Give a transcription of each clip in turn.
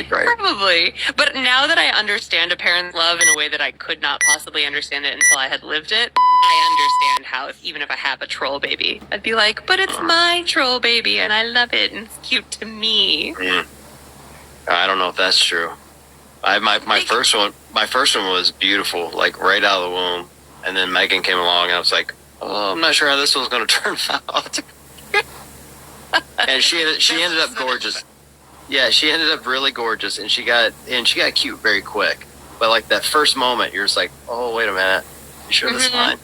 like, right? Probably. But now that I understand a parent's love in a way that I could not possibly understand it until I had lived it, I understand how, even if I have a troll baby, I'd be like, but it's my troll baby and I love it and it's cute to me. I don't know if that's true. My first one was beautiful, like right out of the womb. And then Megan came along and I was like, oh, I'm not sure how this one's going to turn out. And she ended up gorgeous. Yeah, she ended up really gorgeous, and she got cute very quick. But like that first moment, you're just like, oh, wait a minute, you sure that's fine?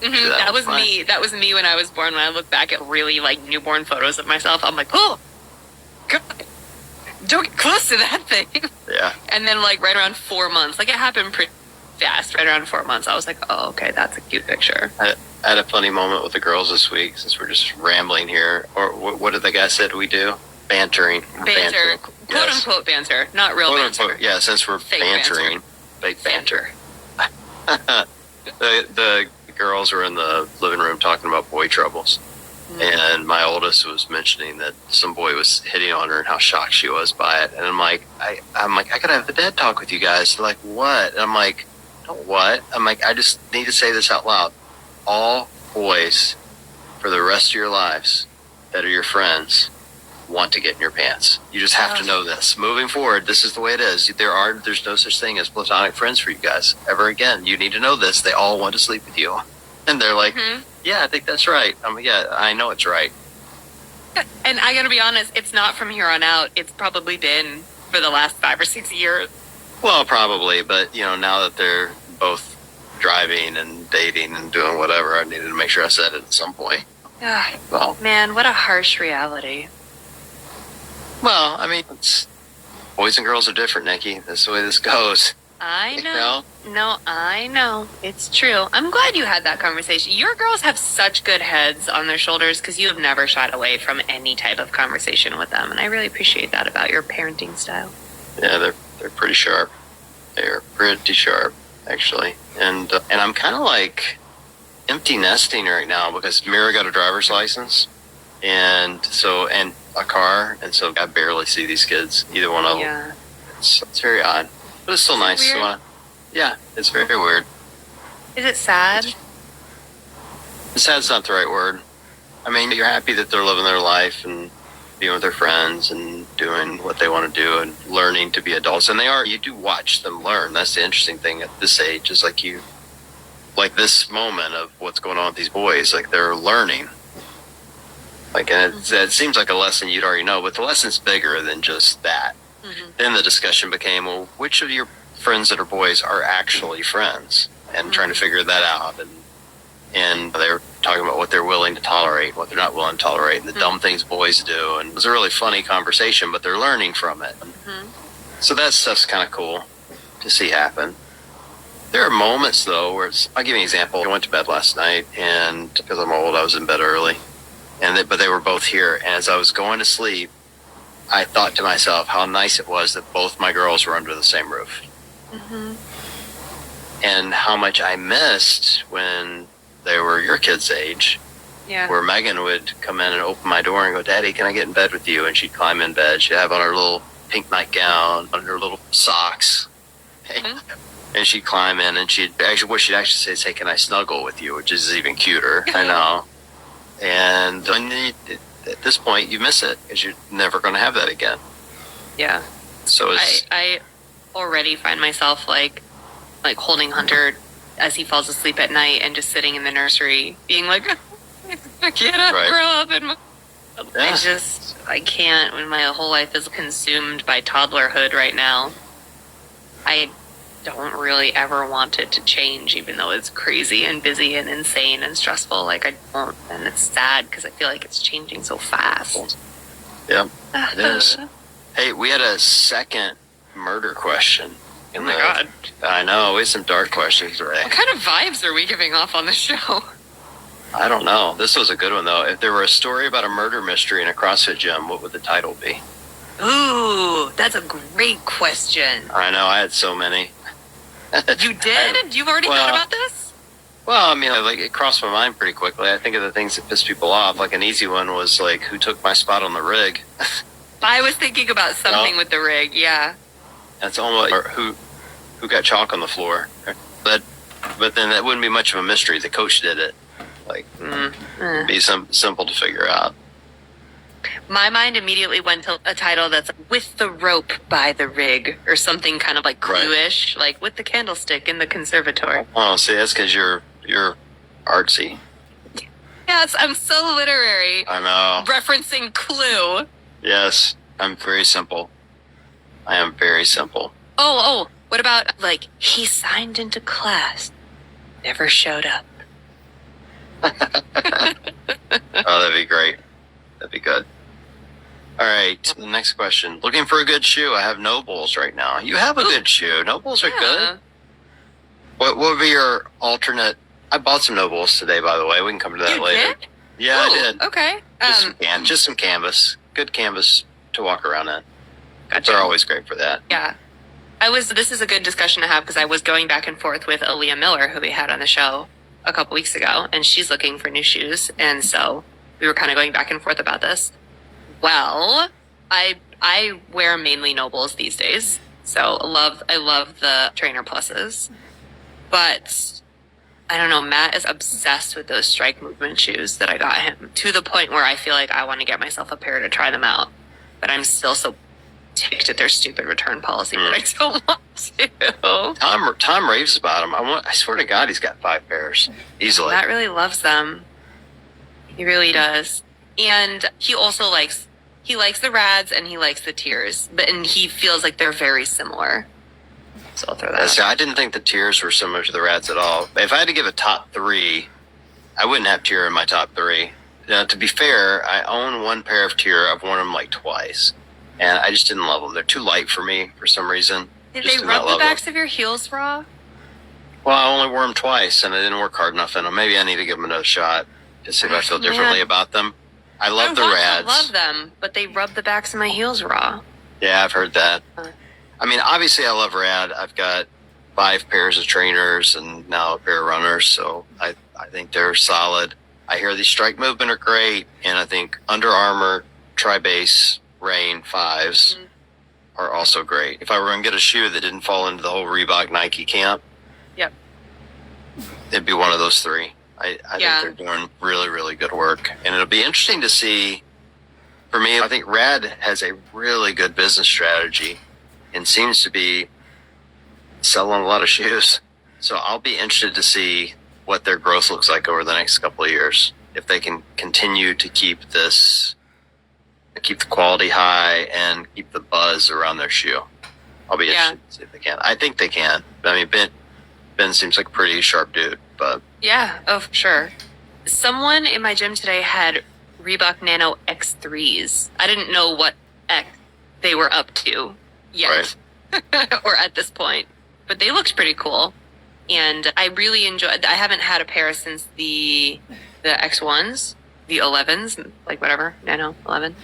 Sure that was fine? Me. That was me when I was born. When I look back at really like newborn photos of myself, I'm like, oh, God, don't get close to that thing. Yeah. And then like right around 4 months, like it happened pretty fast. Right around 4 months, I was like, oh, okay, that's a cute picture. I had a funny moment with the girls this week, since we're just rambling here. Or what did the guy said we do? Bantering. Banter. Quote unquote banter. Not real quote banter. Unquote, yeah, since we're fake bantering. Fake banter. The girls were in the living room talking about boy troubles. And my oldest was mentioning that some boy was hitting on her and how shocked she was by it. And I'm like, I gotta have a dad talk with you guys. They're like, what? And I'm like, what? I'm like, I just need to say this out loud. All boys for the rest of your lives that are your friends want to get in your pants. You just have to know this. Moving forward, this is the way it is. There's no such thing as platonic friends for you guys ever again. You need to know this. They all want to sleep with you. And they're like, yeah, I think that's right. Yeah, I know it's right. And I gotta be honest, it's not from here on out. It's probably been for the last 5 or 6 years. Well, probably, but now that they're both driving and dating and doing whatever, I needed to make sure I said it at some point. Well, man, what a harsh reality. Well, I mean, boys and girls are different, Nikki. That's the way this goes. I know. No, I know. It's true. I'm glad you had that conversation. Your girls have such good heads on their shoulders because you have never shied away from any type of conversation with them. And I really appreciate that about your parenting style. Yeah, they're pretty sharp. They're pretty sharp, actually. And I'm kind of like empty nesting right now because Mira got a driver's license and a car. And so I barely see these kids, either one of them. Yeah. It's very odd. But it's still nice. Yeah, it's very weird. Is it sad? Sad's not the right word. I mean, you're happy that they're living their life and being with their friends and doing what they want to do and learning to be adults. And you do watch them learn. That's the interesting thing at this age is like this moment of what's going on with these boys, like they're learning. Like, and it seems like a lesson you'd already know, but the lesson's bigger than just that. Then the discussion became, well, which of your friends that are boys are actually friends? And trying to figure that out. And they were talking about what they're willing to tolerate, what they're not willing to tolerate, and the dumb things boys do. And it was a really funny conversation, but they're learning from it. So that stuff's kind of cool to see happen. There are moments, though, where I'll give you an example. I went to bed last night, and because I'm old, I was in bed early. But they were both here. And as I was going to sleep, I thought to myself how nice it was that both my girls were under the same roof. And how much I missed when they were your kids' age, where Megan would come in and open my door and go, Daddy, can I get in bed with you? And she'd climb in bed. She'd have on her little pink nightgown, on her little socks. And she'd climb in and what she'd actually say is, hey, can I snuggle with you? Which is even cuter. I know. And at this point, you miss it because you're never going to have that again. Yeah. So I already find myself like holding Hunter as he falls asleep at night and just sitting in the nursery being like, get up, grow up. And I can't when my whole life is consumed by toddlerhood right now. I don't really ever want it to change, even though it's crazy and busy and insane and stressful. Like I don't, and it's sad because I feel like it's changing so fast. Yeah, it is. Hey, we had a second murder question. Oh my God. I know, we had some dark questions, right? What kind of vibes are we giving off on the show? I don't know. This was a good one, though. If there were a story about a murder mystery in a CrossFit gym, what would the title be? Ooh, that's a great question. I know, I had so many. You did? You've already thought about this? Well, I mean, it crossed my mind pretty quickly. I think of the things that piss people off. Like an easy one was like, who took my spot on the rig? I was thinking about something with the rig. Yeah. That's almost who got chalk on the floor. But then that wouldn't be much of a mystery. The coach did it. Like, it'd be simple to figure out. My mind immediately went to a title that's With the Rope by the Rig, or something kind of like Clue-ish, like With the Candlestick in the Conservatory. Oh, see, that's because you're artsy. Yes, I'm so literary. I know. Referencing Clue. Yes, I'm very simple. I am very simple. Oh, what about, like, he signed into class, never showed up. Oh, that'd be great. That'd be good. All right, the next question. Looking for a good shoe. I have Nobles right now. You have a good shoe. Nobles are good. What would be your alternate? I bought some Nobles today, by the way. We can come to that later. Did? Yeah, I did. Okay. Just some canvas. Good canvas to walk around in. Gotcha. They're always great for that. Yeah. This is a good discussion to have because I was going back and forth with Aaliyah Miller, who we had on the show a couple weeks ago, and she's looking for new shoes. And so we were kind of going back and forth about this. Well, I wear mainly Nobles these days. So I love the Trainer Pluses. But I don't know, Matt is obsessed with those strike movement shoes that I got him, to the point where I feel like I want to get myself a pair to try them out. But I'm still so ticked at their stupid return policy that I don't want to. Tom raves about them. I swear to God, he's got 5 pairs easily. Matt really loves them. He really does. And he also likes the Rads and he likes the Tiers, and he feels like they're very similar. So I'll throw that out. I didn't think the Tiers were similar to the Rads at all. If I had to give a top 3, I wouldn't have Tier in my top 3. Now, to be fair, I own 1 pair of Tier. I've worn them like twice, and I just didn't love them. They're too light for me for some reason. Did they rub the backs of your heels raw? Well, I only wore them twice, and I didn't work hard enough in them. Maybe I need to give them another shot to see if I feel differently about them. I love the Rads. I love them, but they rub the backs of my heels raw. Yeah, I've heard that. I mean, obviously I love Rad. I've got 5 pairs of trainers and now a pair of runners, so I think they're solid. I hear the strike movement are great, and I think Under Armour Tri-Base Rain 5s are also great. If I were going to get a shoe that didn't fall into the whole Reebok Nike camp, it'd be one of those 3. I think they're doing really, really good work. And it'll be interesting to see. For me, I think Rad has a really good business strategy and seems to be selling a lot of shoes. So I'll be interested to see what their growth looks like over the next couple of years. If they can continue to keep the quality high and keep the buzz around their shoe. I'll be interested to see if they can. I think they can. I mean, Ben seems like a pretty sharp dude, but... Yeah, oh, for sure. Someone in my gym today had Reebok Nano X3s. I didn't know what X they were up to yet, or at this point, but they looked pretty cool. And I really enjoyed. I haven't had a pair since the X1s, the 11s, like whatever, Nano 11.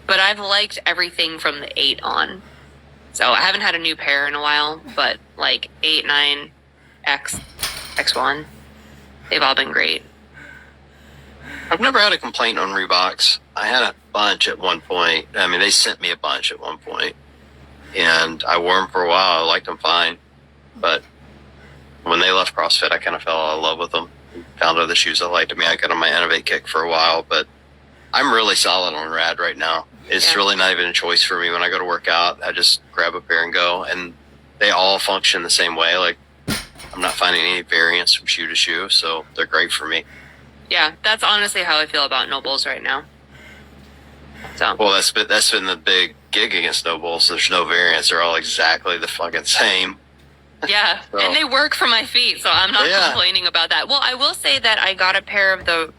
But I've liked everything from the 8 on. So I haven't had a new pair in a while, but like 8, 9, X1. They've all been great. I've never had a complaint on Reeboks. I had a bunch at one point. I mean, they sent me a bunch at one point, and I wore them for a while. I liked them fine, but when they left CrossFit, I kind of fell out of love with them. Found other shoes I liked. I mean, I got on my Innovate kick for a while, but I'm really solid on Rad right now. It's really not even a choice for me. When I go to work out, I just grab a pair and go, and they all function the same way. Like, I'm not finding any variance from shoe to shoe, so they're great for me. Yeah, that's honestly how I feel about Nobles right now. So. Well, that's been the big gig against Nobles. There's no variance. They're all exactly the fucking same. Yeah, so. And they work for my feet, so I'm not complaining about that. Well, I will say that I got a pair of the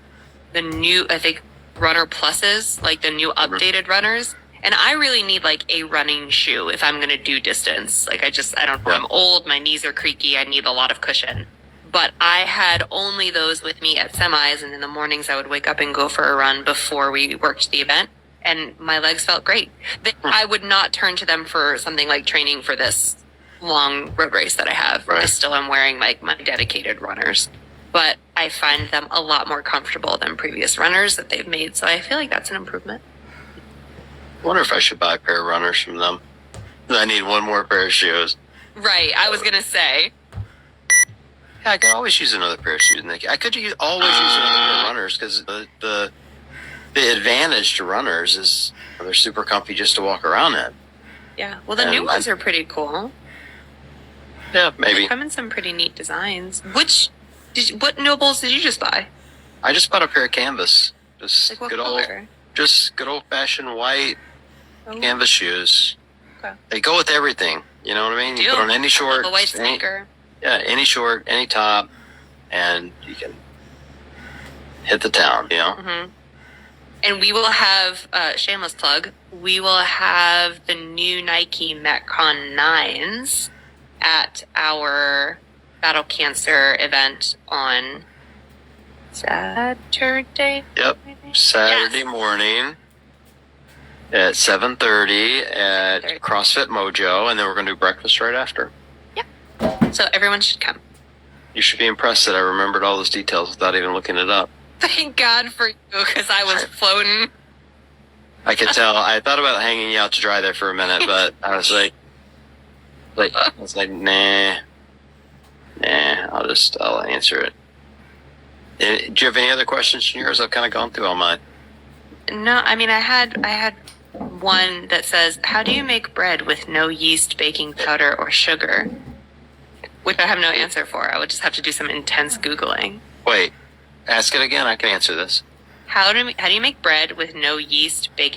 new, I think, Runner Pluses, like the new updated runners. And I really need like a running shoe if I'm going to do distance. Like I'm old, my knees are creaky, I need a lot of cushion. But I had only those with me at semis, and in the mornings I would wake up and go for a run before we worked the event. And my legs felt great. I would not turn to them for something like training for this long road race that I have. I still am wearing like my dedicated runners. But I find them a lot more comfortable than previous runners that they've made. So I feel like that's an improvement. I wonder if I should buy a pair of runners from them. I need one more pair of shoes. Right. I was going to say. Yeah, I could always use another pair of shoes. I could always use another pair of runners because the advantage to runners is they're super comfy just to walk around in. Yeah. Well, the new ones are pretty cool. Yeah, maybe. They come in some pretty neat designs. What Nobles did you just buy? I just bought a pair of canvas. Just Like what good color? good old fashioned white canvas shoes. Okay. They go with everything. You know what I mean? You put on any shorts, A white sneaker. any short, any top, and you can hit the town. You know. Mm-hmm. And we will have shameless plug. We will have the new Nike Metcon 9s at our Battle Cancer event on Saturday. Yep, Saturday morning at 7:30 at CrossFit Mojo, and then we're going to do breakfast right after. Yep. So everyone should come. You should be impressed that I remembered all those details without even looking it up. Thank God for you, because I was floating. I could tell. I thought about hanging you out to dry there for a minute, but I was like, nah, I'll answer it. Do you have any other questions from yours? I've kind of gone through all mine. No, I mean I had one that says, "How do you make bread with no yeast, baking powder, or sugar?" Which I have no answer for. I would just have to do some intense Googling. Wait, ask it again. I can answer this. How do you make bread with no yeast, baking